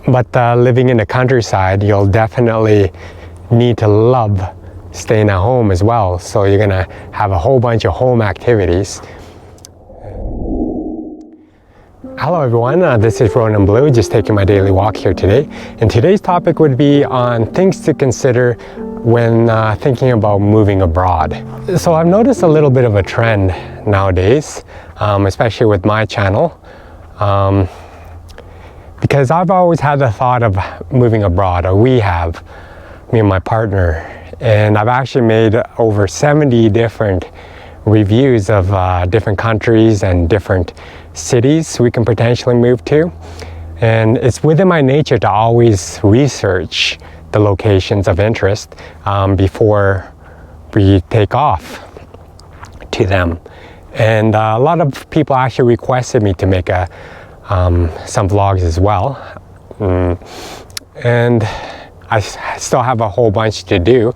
But living in the countryside, you'll definitely need to love staying at home as well. So you're gonna have a whole bunch of home activities. Hello everyone, this is Ronan Blue, just taking my daily walk here today. And today's topic would be on things to consider when thinking about moving abroad. So I've noticed a little bit of a trend nowadays, especially with my channel, because I've always had the thought of moving abroad, or we have, me and my partner, and I've actually made over 70 different reviews of different countries and different cities we can potentially move to. And it's within my nature to always research the locations of interest before we take off to them. And a lot of people actually requested me to make some vlogs as well. And I still have a whole bunch to do.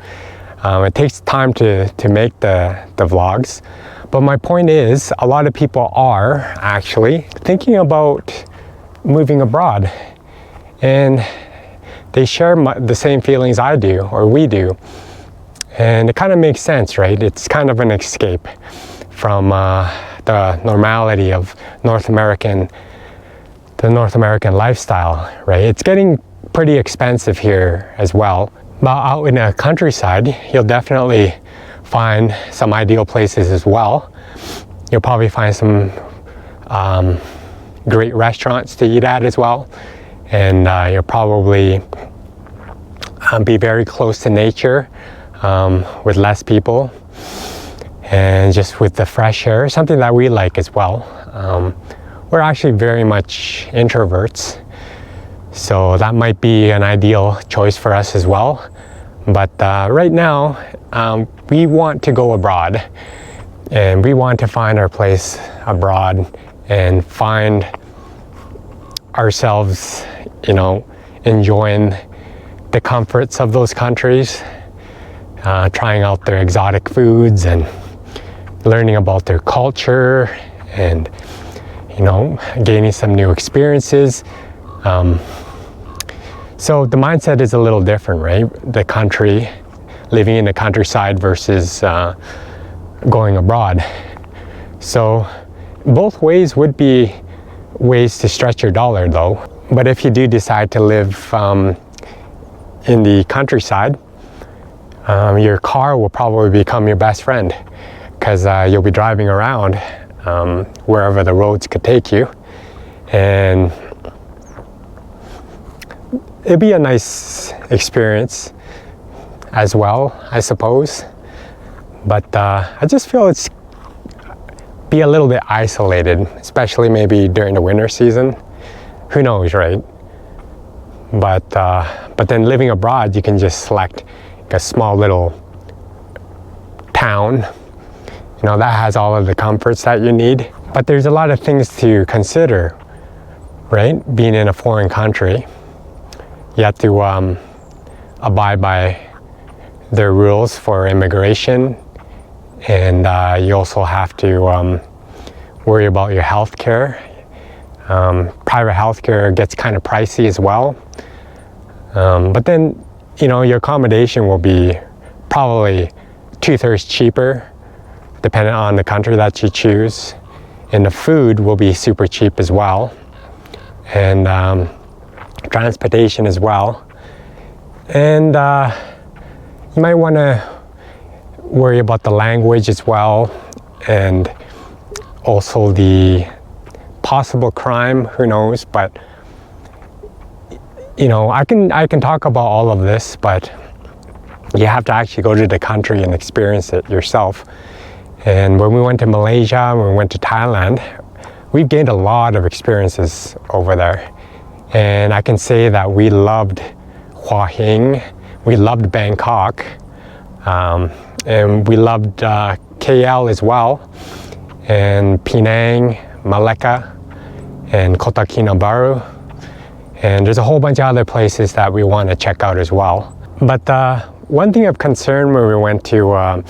It takes time to make the vlogs. But my point is, a lot of people are actually thinking about moving abroad. And they share the same feelings I do, or we do. And it kind of makes sense, right? It's kind of an escape from the normality of the North American lifestyle, right? It's getting pretty expensive here as well. But out in the countryside, you'll definitely find some ideal places as well. You'll probably find some great restaurants to eat at as well. And you'll probably be very close to nature with less people and just with the fresh air, something that we like as well. We're actually very much introverts, so that might be an ideal choice for us as well. But right now, we want to go abroad, and we want to find our place abroad and find ourselves, enjoying the comforts of those countries, trying out their exotic foods and learning about their culture and, gaining some new experiences. So the mindset is a little different, right? The country, living in the countryside versus going abroad. So both ways would be ways to stretch your dollar though. But if you do decide to live in the countryside, your car will probably become your best friend, because you'll be driving around wherever the roads could take you. And it'd be a nice experience as well, I suppose. But I just feel it's be a little bit isolated, especially maybe during the winter season. Who knows, right? But then living abroad, you can just select a small little town, that has all of the comforts that you need. But there's a lot of things to consider, right? Being in a foreign country, you have to abide by their rules for immigration, and you also have to worry about your health care. Private health care gets kind of pricey as well. But then, your accommodation will be probably 2/3 cheaper, depending on the country that you choose. And the food will be super cheap as well. And transportation as well. And you might want to worry about the language as well, and also the possible crime, who knows. But I can talk about all of this, but you have to actually go to the country and experience it yourself. And when we went to Malaysia, when we went to Thailand, we've gained a lot of experiences over there. And I can say that we loved Hua Hin, we loved Bangkok, and we loved KL as well, and Penang, Malacca, and Kota Kinabalu. And there's a whole bunch of other places that we want to check out as well. But one thing of concern when we went to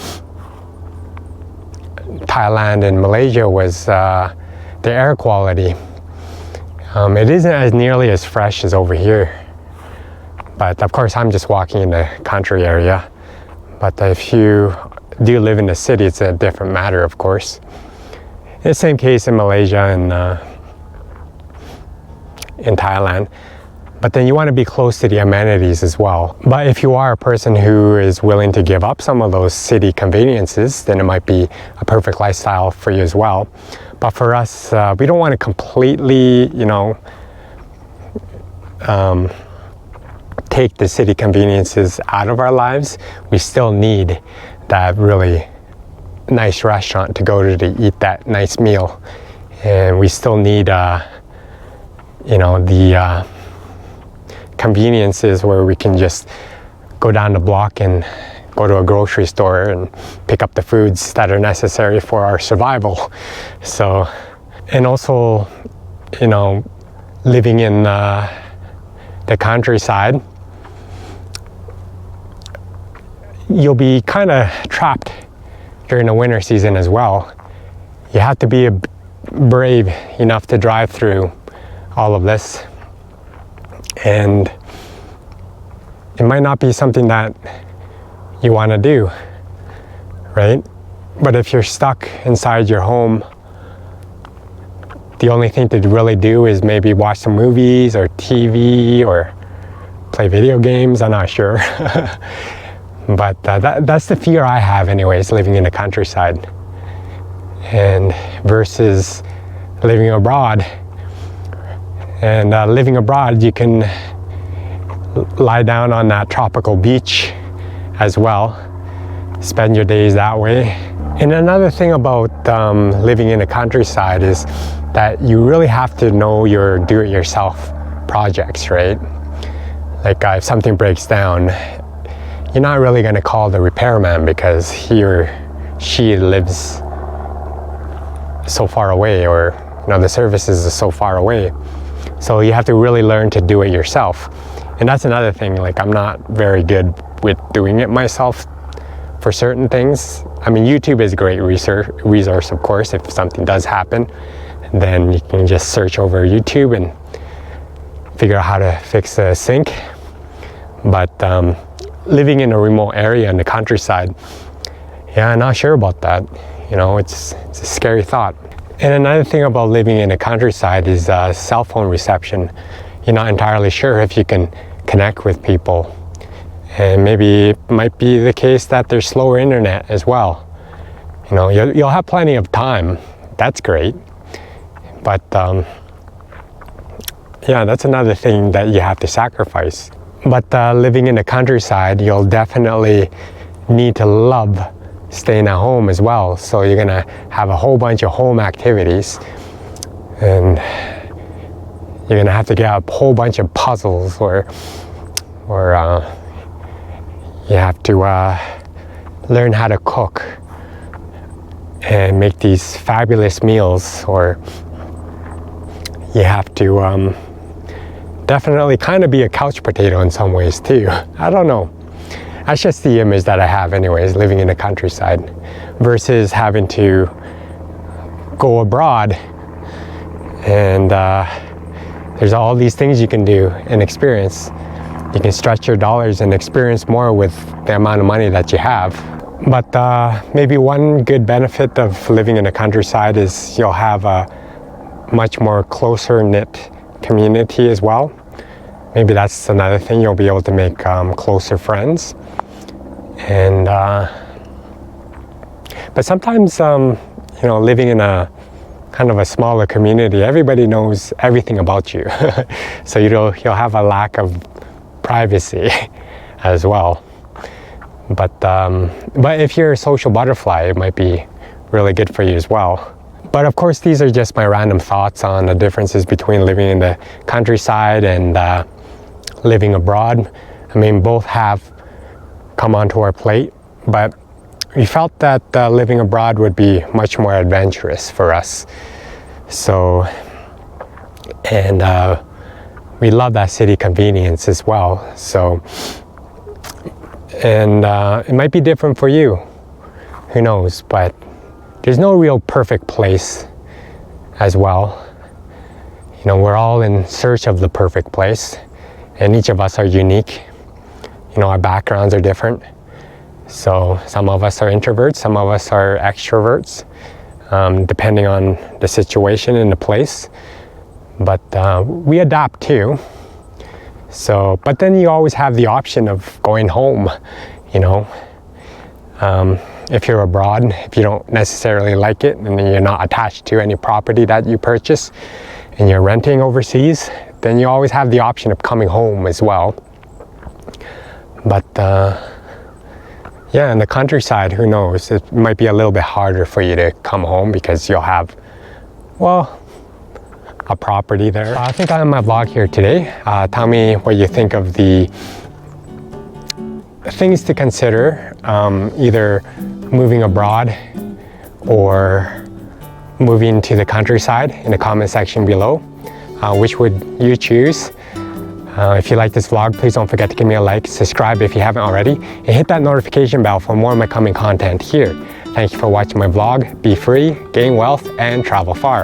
Thailand and Malaysia was the air quality. It isn't as nearly as fresh as over here, but of course I'm just walking in the country area. But if you do live in the city, it's a different matter, of course. The same case in Malaysia and in Thailand. But then you want to be close to the amenities as well. But if you are a person who is willing to give up some of those city conveniences, then it might be a perfect lifestyle for you as well. But for us, we don't want to completely, take the city conveniences out of our lives. We still need that really nice restaurant to go to eat that nice meal. And we still need, the conveniences where we can just go down the block and go to a grocery store and pick up the foods that are necessary for our survival. So, and also, living in the countryside, you'll be kind of trapped during the winter season as well. You have to be brave enough to drive through all of this. And it might not be something that you want to do, right? But if you're stuck inside your home, the only thing to really do is maybe watch some movies or TV or play video games. I'm not sure. But that's the fear I have anyways, living in the countryside. And versus living abroad. And living abroad, you can lie down on that tropical beach as well, spend your days that way. And another thing about living in the countryside is that you really have to know your do-it-yourself projects, right? Like if something breaks down, you're not really going to call the repairman because he or she lives so far away, or the services are so far away. So you have to really learn to do it yourself. And that's another thing, like I'm not very good with doing it myself for certain things. I mean, YouTube is a great resource, of course. If something does happen, then you can just search over YouTube and figure out how to fix a sink. But living in a remote area in the countryside, yeah, I'm not sure about that. It's a scary thought. And another thing about living in the countryside is cell phone reception. You're not entirely sure if you can connect with people. And maybe it might be the case that there's slower internet as well. You'll have plenty of time. That's great. But yeah, that's another thing that you have to sacrifice. But living in the countryside, you'll definitely need to love staying at home as well. So you're gonna have a whole bunch of home activities, and you're gonna have to get a whole bunch of puzzles, or you have to learn how to cook and make these fabulous meals, or you have to definitely kind of be a couch potato in some ways too. I don't know. That's just the image that I have anyways, living in the countryside versus having to go abroad. And there's all these things you can do and experience. You can stretch your dollars and experience more with the amount of money that you have. But maybe one good benefit of living in the countryside is you'll have a much more closer knit community as well. Maybe that's another thing, you'll be able to make closer friends. And but sometimes living in a kind of a smaller community, everybody knows everything about you. So you'll have a lack of privacy as well. But if you're a social butterfly, it might be really good for you as well. But of course, these are just my random thoughts on the differences between living in the countryside and living abroad. I mean, both have come onto our plate, but we felt that living abroad would be much more adventurous for us. So, and we love that city convenience as well. So, and it might be different for you, who knows, but there's no real perfect place as well. You know, we're all in search of the perfect place, and each of us are unique. You know, our backgrounds are different. So some of us are introverts, some of us are extroverts, depending on the situation and the place. But we adapt too. So, but then you always have the option of going home, you know. If you're abroad, if you don't necessarily like it and you're not attached to any property that you purchase and you're renting overseas, then you always have the option of coming home as well. But yeah, in the countryside, who knows? It might be a little bit harder for you to come home because you'll have, well, a property there. I think I'll end my vlog here today. Tell me what you think of the things to consider, either moving abroad or moving to the countryside in the comment section below. Which would you choose? If you like this vlog, please don't forget to give me a like, subscribe if you haven't already, and hit that notification bell for more of my coming content here. Thank you for watching my vlog. Be free, gain wealth, and travel far.